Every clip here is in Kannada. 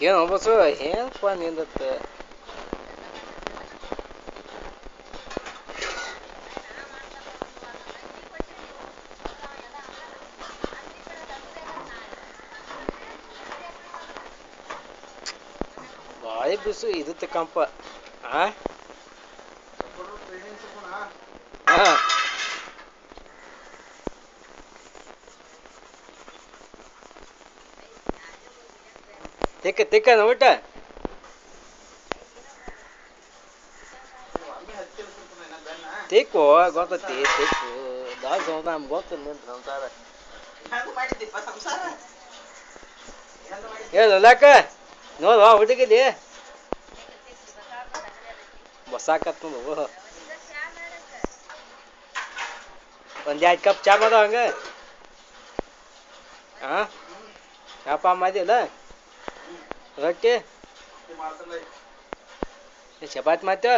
ಏನು ಬಸ್ಸು ಏನಪ್ಪ ನಿಂದತ್ತ ಬಾಯಿ ಬಿಸು ಇದು ಕಂಪ ಆ ಹಾ ತಿಕ್ಕ ತಿಕ್ಕ ಊಟ ತಿಕ್ಕು ಗೊತ್ತೈತಿ ತಿಕ್ಕು ದಾಲ್ ಸಂಸಾರ ಗೊತ್ತಿಲ್ಲ ಸಂಸಾರ ಹೇಳಕ್ಕ ನೋಡುವ ಹುಡುಗಿಲಿ ಬಸಾಕತ್ ನೋಡು ಒಂದು 2 ಕಪ್ ಚಾ ಮಾಡ ಹಂಗ ಹಾಂ ಚಾಪ ಮಾಡಿಲ್ಲ ರೊಟ್ಟಿ ಚಪಾತಿ ಮಾಡ್ತೇವ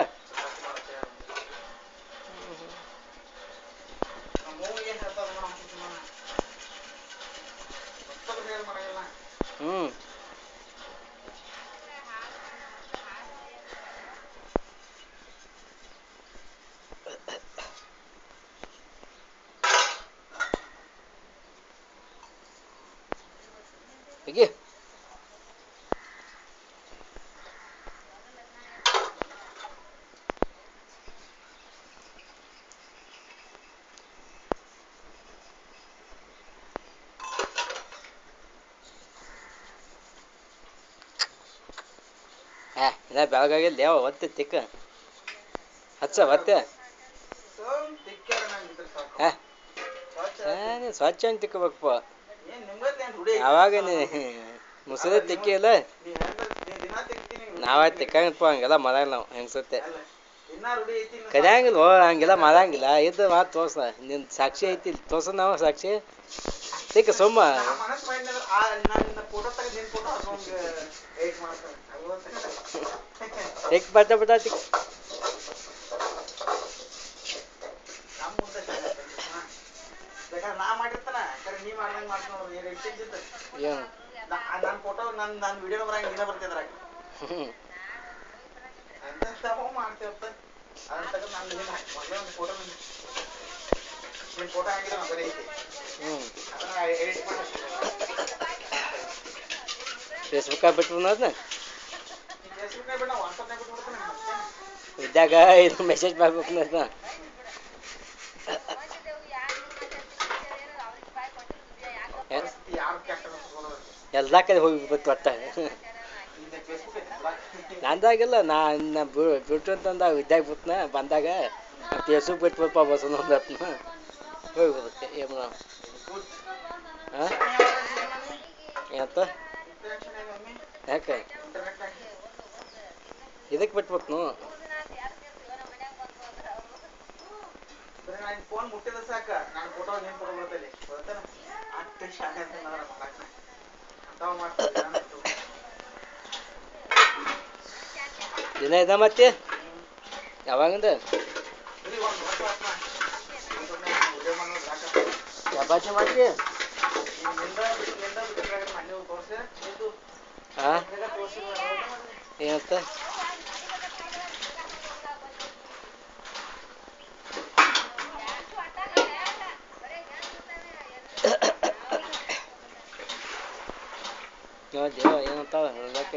ಹ್ಞೂ ಹೀಗೆ ಇಲ್ಲ ಬೆಳಗಾಗಿಲ್ಲ ಯಾವ ಒತ್ತೆ ತಿಕ್ಕ ಹಚ್ಚ ಒತ್ತೆ ಸ್ವಚ್ಛ ಅಂತ ತಿಕ್ಕಬೇಕಪ್ಪ ಯಾವಾಗ ಮುಸದೆ ತಿಕ್ಕಿ ಇಲ್ಲ ನಾವ ತಿಕ್ಕಂಗಪ್ಪ ಹಂಗೆಲ್ಲ ಮಾಡಂಗಿಲ್ಲ ನಾವು ಹೆಂಗ್ಸತ್ತೆ ಕರಿಯಂಗಿಲ್ಲ ಹಂಗೆಲ್ಲ ಮಾಡಂಗಿಲ್ಲ ಇದು ಮಾತು ತೋರ್ಸ ನಿನ್ ಸಾಕ್ಷಿ ಐತಿ ತೋರ್ಸ ನಾವು ಸಾಕ್ಷಿ ತಿಕ್ಕ ಸುಮ್ಮ ತಿಕ್ ಬಟ್ಟ ಬಟ್ಟ ತಿಕ್ ಫೇಸ್ಬುಕ್ ಬಿಟ್ಟು ಅದನ್ನ ಇದ್ದಾಗ ಇದು ಮೆಸೇಜ್ ಮಾಡ್ಬೇಕು ಎಲ್ಲ ಕಡೆ ಹೋಗಿ ಬಿಟ್ಟು ಒಟ್ಟ ನಂದಾಗಿಲ್ಲ ನಾ ಬಿಟ್ಟು ಅಂತಂದ ವಿದ್ಯಾಗ ಬಿಟ್ನ ಬಂದಾಗ ಫೇಸ್ಬುಕ್ ಬಿಟ್ಬಿಡಪ್ಪ ಬಸ್ ಒಂದತ್ನ ಹೋಗಿ ಬರುತ್ತೆ ಏನು ಹಾಂ ಏನತ್ತ ಯಾಕೆ ಇದಕ್ಕೆ ಬಿಟ್ಬಿಟ್ನು ದಿನ ಇದ ಮತ್ತೆ ಯಾವಾಗಿಂದ ಚಪಾತಿ ಮಾಡ್ತಿ ಹಾಂ ಏನತ್ತ ಏನಂತಾವ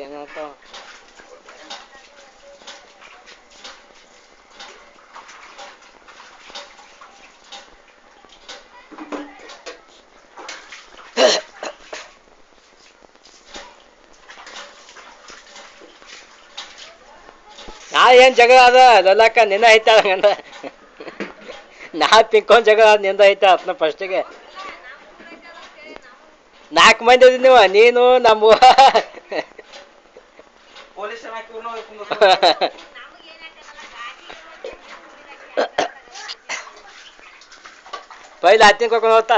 ಏನಂತಾವ ನಾ ಏನು ಜಗಳ ಅದ ಲಲ್ಲಕ್ಕ ನಿನ್ನ ಐತ ಹಂಗಂದ ನಾ ಪಿಕ್ಕೊಂಡ್ ಜಗಳ ನಿಂದ ಐತ ಅಪ್ನ ಫಸ್ಟಿಗೆ 4 ಮಂದಿ ಅದಿ ನೀವು ನೀನು ನಮ್ಮ ಪೈಲ ಹತ್ತಿನ ಕರ್ಕೊಂಡು ಹೋಗ್ತಾ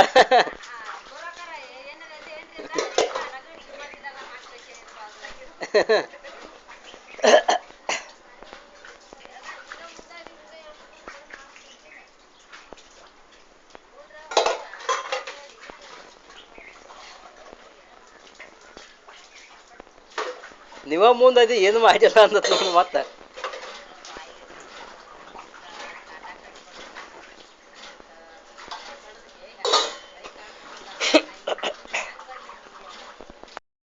ನೀವ ಮುಂದದಿ ಏನು ಮಾಡಿಲ್ಲ ಅಂದ ನೋಡಿ ಮತ್ತೆ